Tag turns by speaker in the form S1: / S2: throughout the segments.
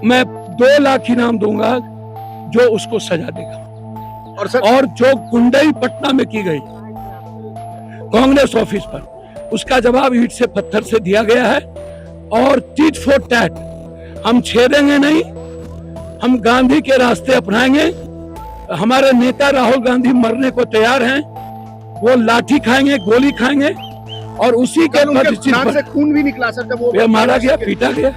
S1: मैं 2 लाख इनाम दूंगा जो उसको सजा देगा। और जो गुंडई पटना में की गई कांग्रेस ऑफिस पर, उसका जवाब ईंट से पत्थर से दिया गया है। और टीट फॉर टैट हम छेड़ेंगे नहीं, हम गांधी के रास्ते अपनाएंगे। हमारे नेता राहुल गांधी मरने को तैयार हैं, वो लाठी खाएंगे, गोली खाएंगे और उसी के
S2: नाक से खून भी निकला सर जब वो
S1: मारा गया, पीटा गया,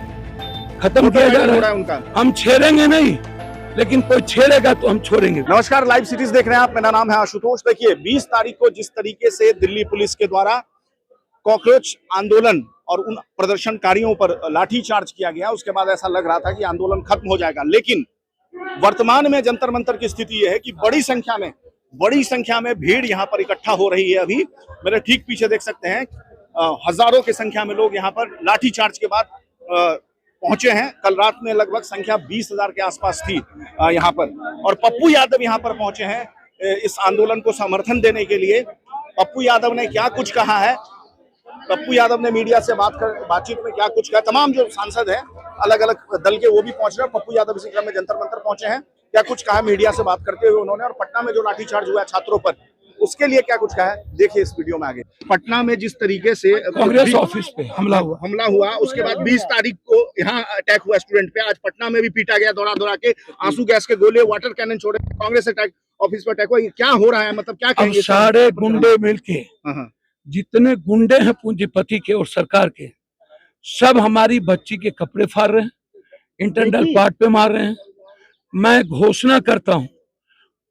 S1: खत्म किया जा रहा है उनका। हम छेड़ेंगे नहीं, लेकिन कोई छेड़ेगा तो हम छोड़ेंगे।
S2: नमस्कार, लाइव सिटीज देख रहे हैं आप, मेरा नाम है आशुतोष। देखिए 20 तारीख को जिस तरीके से दिल्ली पुलिस के द्वारा कॉकरोच आंदोलन और उन प्रदर्शनकारियों पर लाठीचार्ज किया गया, उसके बाद ऐसा लग रहा था कि आंदोलन खत्म हो जाएगा। लेकिन वर्तमान में जंतर मंतर की स्थिति यह है कि बड़ी संख्या में भीड़ यहाँ पर इकट्ठा हो रही है। अभी मेरे ठीक पीछे देख सकते हैं हजारों की संख्या में लोग यहाँ पर लाठीचार्ज के बाद पहुंचे हैं। कल रात में लगभग संख्या 20,000 के आसपास थी यहाँ पर। और पप्पू यादव यहाँ पर पहुंचे हैं इस आंदोलन को समर्थन देने के लिए। पप्पू यादव ने क्या कुछ कहा है, पप्पू यादव ने मीडिया से बातचीत में क्या कुछ कहा, तमाम जो सांसद हैं अलग अलग दल के वो भी पहुंच रहे हैं। पप्पू यादव इसी क्रम में जंतर मंतर पहुंचे हैं, क्या कुछ कहा मीडिया से बात करते हुए उन्होंने। और पटना में जो लाठीचार्ज हुआ है छात्रों पर, उसके लिए क्या कुछ कहा है, देखिए इस वीडियो में आगे। पटना में जिस तरीके से
S1: कांग्रेस ऑफिस पे हमला
S2: हुआ, उसके बाद 20 तारीख को यहाँ अटैक हुआ स्टूडेंट पे। आज पटना में भी पीटा गया, दौड़ा के आंसू गैस के गोले, वाटर कैनन छोड़े, कांग्रेस अटैक ऑफिस पर अटैक हुआ। क्या हो रहा है, मतलब क्या कहेंगे?
S1: सारे गुंडे मिलके, जितने गुंडे हैं पूंजीपति के और सरकार के, सब हमारी बच्ची के कपड़े फाड़ रहे हैं, इंटरनल पार्ट पे मार रहे हैं। मैं घोषणा करता हूं,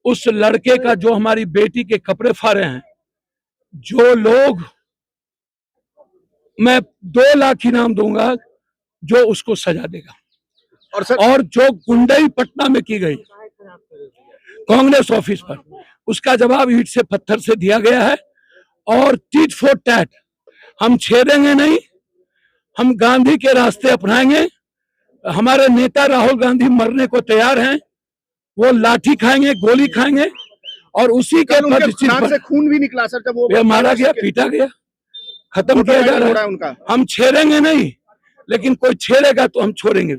S1: उस लड़के का जो हमारी बेटी के कपड़े फाड़े हैं, जो लोग, मैं 2 लाख इनाम दूंगा जो उसको सजा देगा। और जो गुंडई पटना में की गई कांग्रेस ऑफिस पर, उसका जवाब ईंट से पत्थर से दिया गया है। और टीट फॉर टैट हम छेड़ेंगे नहीं, हम गांधी के रास्ते अपनाएंगे। हमारे नेता राहुल गांधी मरने को तैयार हैं, वो लाठी खाएंगे, गोली खाएंगे और उसी के
S2: नाक से खून भी निकला सर जब वो
S1: मारा गया, पीटा गया, खत्म किया जा रहा है उनका। हम छेड़ेंगे नहीं, लेकिन कोई छेड़ेगा तो हम छोड़ेंगे।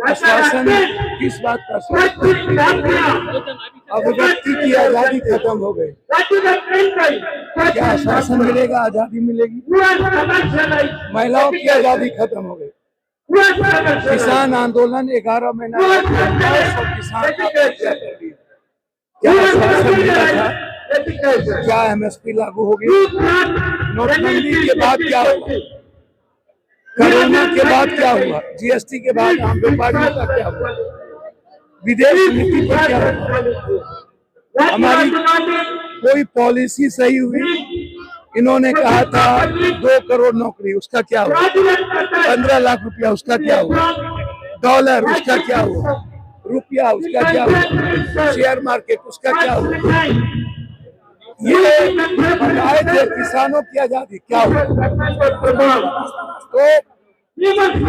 S1: आश्वासन किस बात का? अभिव्यक्ति की आजादी खत्म हो गई, क्या आश्वासन मिलेगा? आजादी मिलेगी? महिलाओं की आजादी खत्म हो गई। किसान आंदोलन 11 महीना किसान क्या आश्वासन मिला था? क्या एमएसपी लागू होगी? नोटबंदी के बाद क्या हुआ? कोरोना के बाद क्या हुआ? जीएसटी के बाद आम व्यापारियों का क्या हुआ? विदेश नीति पर क्या हुआ? हमारी कोई पॉलिसी सही हुई? इन्होंने कहा था 2 करोड़ नौकरी, उसका क्या हुआ? 15 लाख रुपया, उसका क्या हुआ? डॉलर, उसका क्या हुआ? रुपया, उसका क्या हुआ? शेयर मार्केट, उसका क्या हुआ? ये बनाए थे किसानों की आजादी, क्या हुआ? तो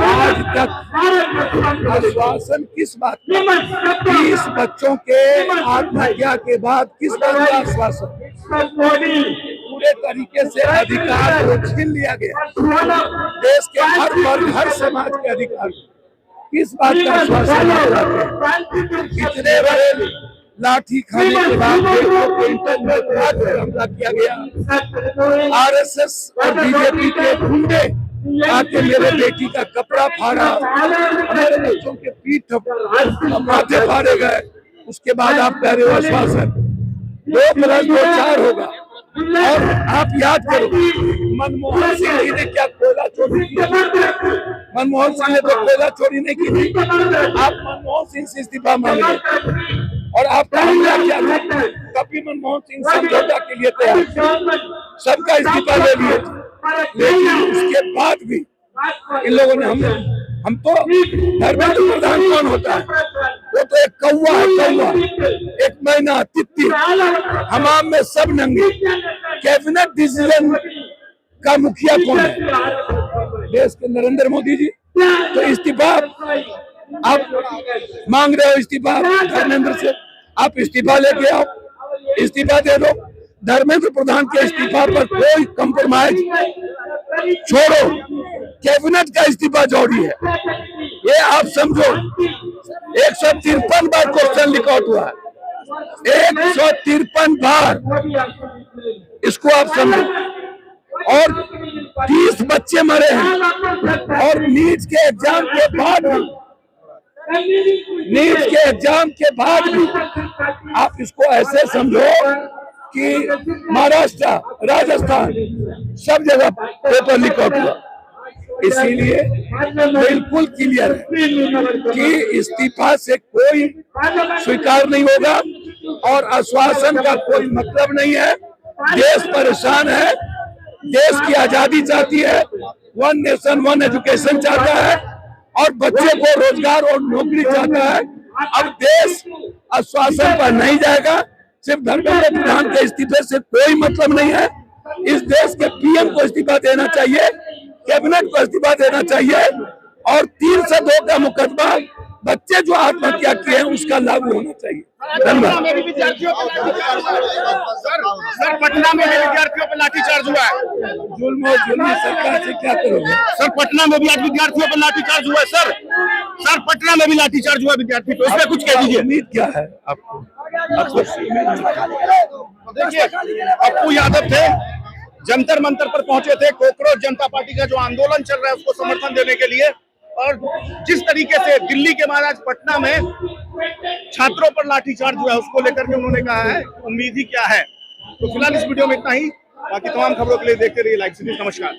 S1: आज तक आश्वासन किस बात का? 20 बच्चों के आत्महत्या के बाद किस बात का आश्वासन? पूरे तरीके से अधिकार को छीन लिया गया, देश के हर वर्ग, हर समाज के अधिकार। किस बात का आश्वासन? इतने बड़े लाठी खाने के बाद हमला किया गया। आरएसएस और बीजेपी के गुंडे आके मेरे बेटी का कपड़ा फाड़ा, हमारे बच्चों के पीठ माथे फाड़े गए। उसके बाद आप कह रहे हो आश्वासन? 2+2=4 होगा। और आप याद करो, मनमोहन सिंह जी ने क्या कोयला चोरी की? मनमोहन सिंह ने तो कोयला चोरी नहीं की थी। आप मनमोहन सिंह से इस्तीफा मांगे और आपका हमला क्या था? कभी मनमोहन सिंह समझौता के लिए तैयार, सबका इस्तीफा ले लिए, लेकिन उसके बाद भी इन लोगों ने हम तो धर्मेंद्र प्रधान कौन होता है? वो तो एक कौवा है, कौवा, एक मैना, तितली, हमाम में सब नंगे। कैबिनेट डिसीजन का मुखिया कौन है? देश के नरेंद्र मोदी जी। तो इस्तीफा आप मांग रहे हो, इस्तीफा धर्मेंद्र से, आप इस्तीफा लेके आओ, इस्तीफा दे दो। धर्मेंद्र प्रधान के इस्तीफा पर कोई कंप्रोमाइज छोड़ो, कैबिनेट का इस्तीफा जरूरी है। ये आप समझो 153 बार क्वेश्चन रिकॉर्ड हुआ है, 153 बार, इसको आप समझो। और 30 बच्चे मरे हैं। और नीट के एग्जाम के बाद भी आप इसको ऐसे समझो कि महाराष्ट्र, राजस्थान, सब जगह पेपर लीक हुआ। इसीलिए बिल्कुल क्लियर है कि इस्तीफा से कोई स्वीकार नहीं होगा और आश्वासन का कोई मतलब नहीं है। देश परेशान है, देश की आजादी चाहती है, वन नेशन वन एजुकेशन चाहता है और बच्चे को रोजगार और नौकरी चाहता है। अब देश आश्वासन पर नहीं जाएगा। सिर्फ धर्मेंद्र प्रधान के इस्तीफे से कोई मतलब नहीं है। इस देश के पीएम को इस्तीफा देना चाहिए, कैबिनेट को इस्तीफा देना चाहिए और 302 का मुकदमा बच्चे जो आत्महत्या किए हैं उसका लागू होना चाहिए। धन्यवाद।
S2: सर पटना में भी विद्यार्थियों पर लाठीचार्ज हुआ है।
S1: जुल्म और जुल्मी सरकार से क्या करोगे?
S2: सर पटना में भी आज विद्यार्थियों पर लाठीचार्ज हुआ है। सर पटना में भी लाठीचार्ज हुआ विद्यार्थी पे, उसमें कुछ कह दीजिए।
S1: उम्मीद क्या है आपको?
S2: देखिए पप्पू यादव थे, जंतर मंतर पर पहुंचे थे, कॉकरोच जनता पार्टी का जो आंदोलन चल रहा है उसको समर्थन देने के लिए। और जिस तरीके से दिल्ली के बाद आज पटना में छात्रों पर लाठीचार्ज हुआ है उसको लेकर के उन्होंने कहा है उम्मीद ही क्या है। तो फिलहाल इस वीडियो में इतना ही। बाकी तमाम खबरों के लिए देखते रहिए लाइव सिटी। नमस्कार।